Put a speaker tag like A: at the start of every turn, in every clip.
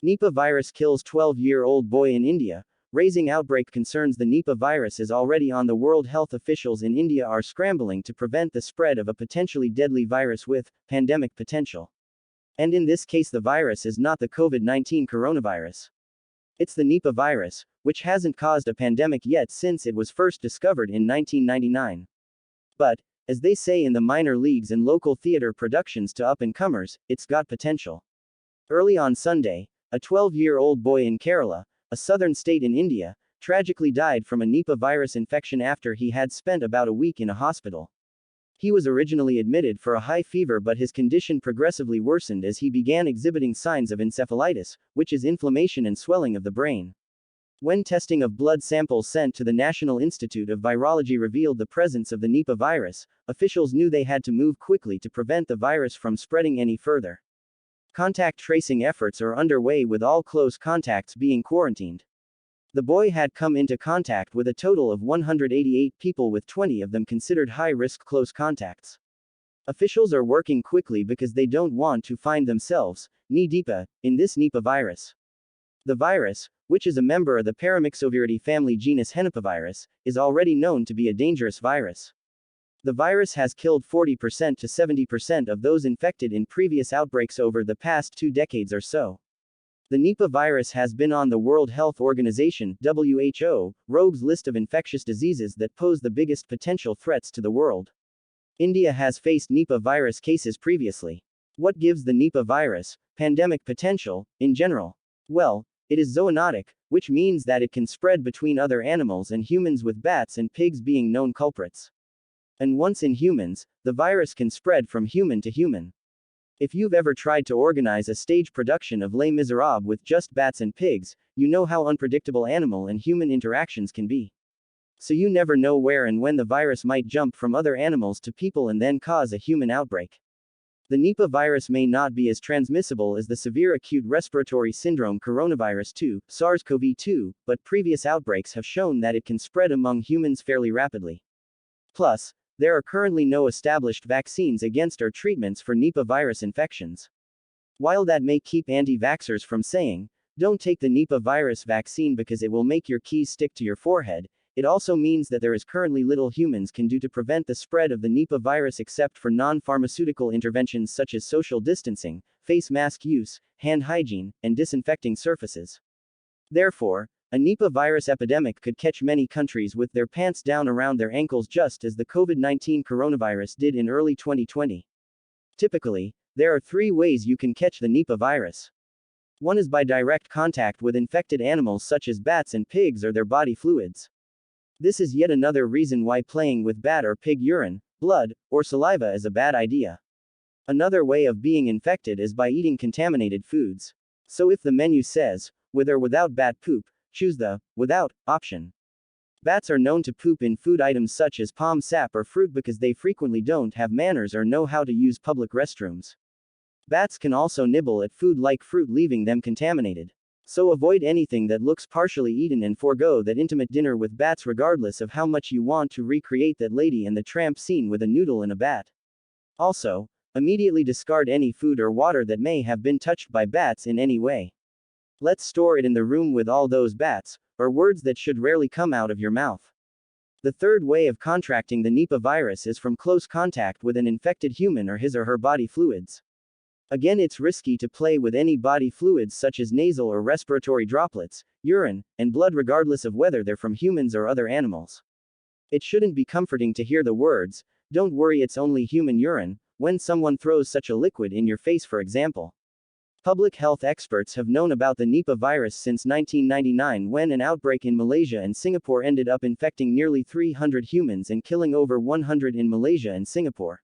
A: Nipah virus kills 12-year-old boy in India. Raising outbreak concerns. The Nipah virus is already on the world. Health officials in India are scrambling to prevent the spread of a potentially deadly virus with pandemic potential. And in this case, the virus is not the COVID-19 coronavirus. It's the Nipah virus, which hasn't caused a pandemic yet since it was first discovered in 1999. But, as they say in the minor leagues and local theater productions to up-and-comers, it's got potential. Early on Sunday, a 12-year-old boy in Kerala, a southern state in India, tragically died from a Nipah virus infection after he had spent about a week in a hospital. He was originally admitted for a high fever, but his condition progressively worsened as he began exhibiting signs of encephalitis, which is inflammation and swelling of the brain. When testing of blood samples sent to the National Institute of Virology revealed the presence of the Nipah virus, officials knew they had to move quickly to prevent the virus from spreading any further. Contact tracing efforts are underway with all close contacts being quarantined. The boy had come into contact with a total of 188 people, with 20 of them considered high-risk close contacts. Officials are working quickly because they don't want to find themselves, knee-deep, in this Nipah virus. The virus, which is a member of the Paramyxoviridae family genus Nipah virus, is already known to be a dangerous virus. The virus has killed 40% to 70% of those infected in previous outbreaks over the past 2 decades or so. The Nipah virus has been on the World Health Organization (WHO) rogues list of infectious diseases that pose the biggest potential threats to the world. India has faced Nipah virus cases previously. What gives the Nipah virus pandemic potential, in general? Well, it is zoonotic, which means that it can spread between other animals and humans, with bats and pigs being known culprits. And once in humans, the virus can spread from human to human. If you've ever tried to organize a stage production of Les Miserables with just bats and pigs, you know how unpredictable animal and human interactions can be. So you never know where and when the virus might jump from other animals to people and then cause a human outbreak. The Nipah virus may not be as transmissible as the severe acute respiratory syndrome coronavirus 2, SARS-CoV-2, but previous outbreaks have shown that it can spread among humans fairly rapidly. Plus, there are currently no established vaccines against or treatments for Nipah virus infections. While that may keep anti-vaxxers from saying, "Don't take the Nipah virus vaccine because it will make your keys stick to your forehead," it also means that there is currently little humans can do to prevent the spread of the Nipah virus except for non-pharmaceutical interventions such as social distancing, face mask use, hand hygiene, and disinfecting surfaces. Therefore, a Nipah virus epidemic could catch many countries with their pants down around their ankles, just as the COVID-19 coronavirus did in early 2020. Typically, there are 3 ways you can catch the Nipah virus. One is by direct contact with infected animals such as bats and pigs or their body fluids. This is yet another reason why playing with bat or pig urine, blood, or saliva is a bad idea. Another way of being infected is by eating contaminated foods. So if the menu says, with or without bat poop, choose the without option. Bats are known to poop in food items such as palm sap or fruit because they frequently don't have manners or know how to use public restrooms. Bats can also nibble at food like fruit, leaving them contaminated. So avoid anything that looks partially eaten and forego that intimate dinner with bats, regardless of how much you want to recreate that Lady and the Tramp scene with a noodle and a bat. Also, immediately discard any food or water that may have been touched by bats in any way. Let's store it in the room with all those bats, or words that should rarely come out of your mouth. The third way of contracting the Nipah virus is from close contact with an infected human or his or her body fluids. Again, it's risky to play with any body fluids such as nasal or respiratory droplets, urine, and blood, regardless of whether they're from humans or other animals. It shouldn't be comforting to hear the words, "Don't worry, it's only human urine," when someone throws such a liquid in your face, for example. Public health experts have known about the Nipah virus since 1999, when an outbreak in Malaysia and Singapore ended up infecting nearly 300 humans and killing over 100 in Malaysia and Singapore.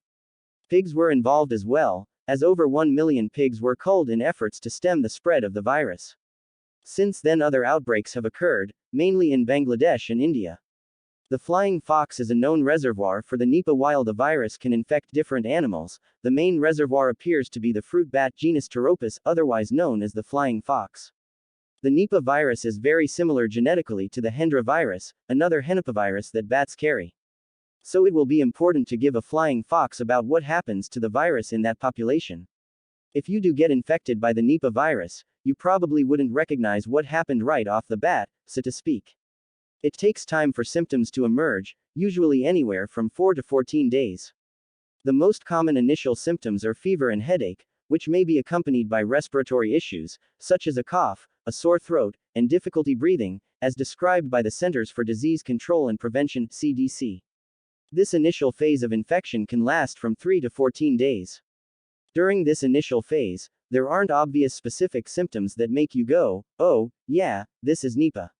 A: Pigs were involved as well, as over 1 million pigs were culled in efforts to stem the spread of the virus. Since then, other outbreaks have occurred, mainly in Bangladesh and India. The flying fox is a known reservoir for the Nipah. While the virus can infect different animals, the main reservoir appears to be the fruit bat genus Pteropus, otherwise known as the flying fox. The Nipah virus is very similar genetically to the Hendra virus, another henipavirus that bats carry. So it will be important to give a flying fox about what happens to the virus in that population. If you do get infected by the Nipah virus, you probably wouldn't recognize what happened right off the bat, so to speak. It takes time for symptoms to emerge, usually anywhere from 4 to 14 days. The most common initial symptoms are fever and headache, which may be accompanied by respiratory issues, such as a cough, a sore throat, and difficulty breathing, as described by the Centers for Disease Control and Prevention (CDC). This initial phase of infection can last from 3 to 14 days. During this initial phase, there aren't obvious specific symptoms that make you go, "Oh, yeah, this is Nipah."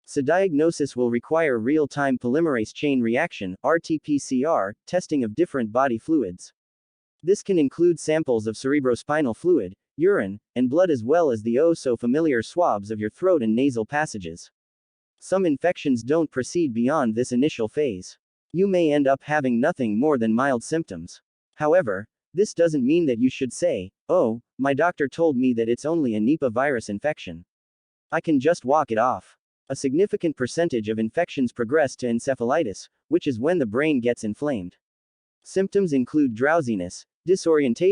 A: So diagnosis will require real-time polymerase chain reaction (RT-PCR) testing of different body fluids. This can include samples of cerebrospinal fluid, urine, and blood, as well as the oh-so-familiar swabs of your throat and nasal passages. Some infections don't proceed beyond this initial phase. You may end up having nothing more than mild symptoms. However, this doesn't mean that you should say, "Oh, my doctor told me that it's only a Nipah virus infection. I can just walk it off." A significant percentage of infections progress to encephalitis, which is when the brain gets inflamed. Symptoms include drowsiness, disorientation,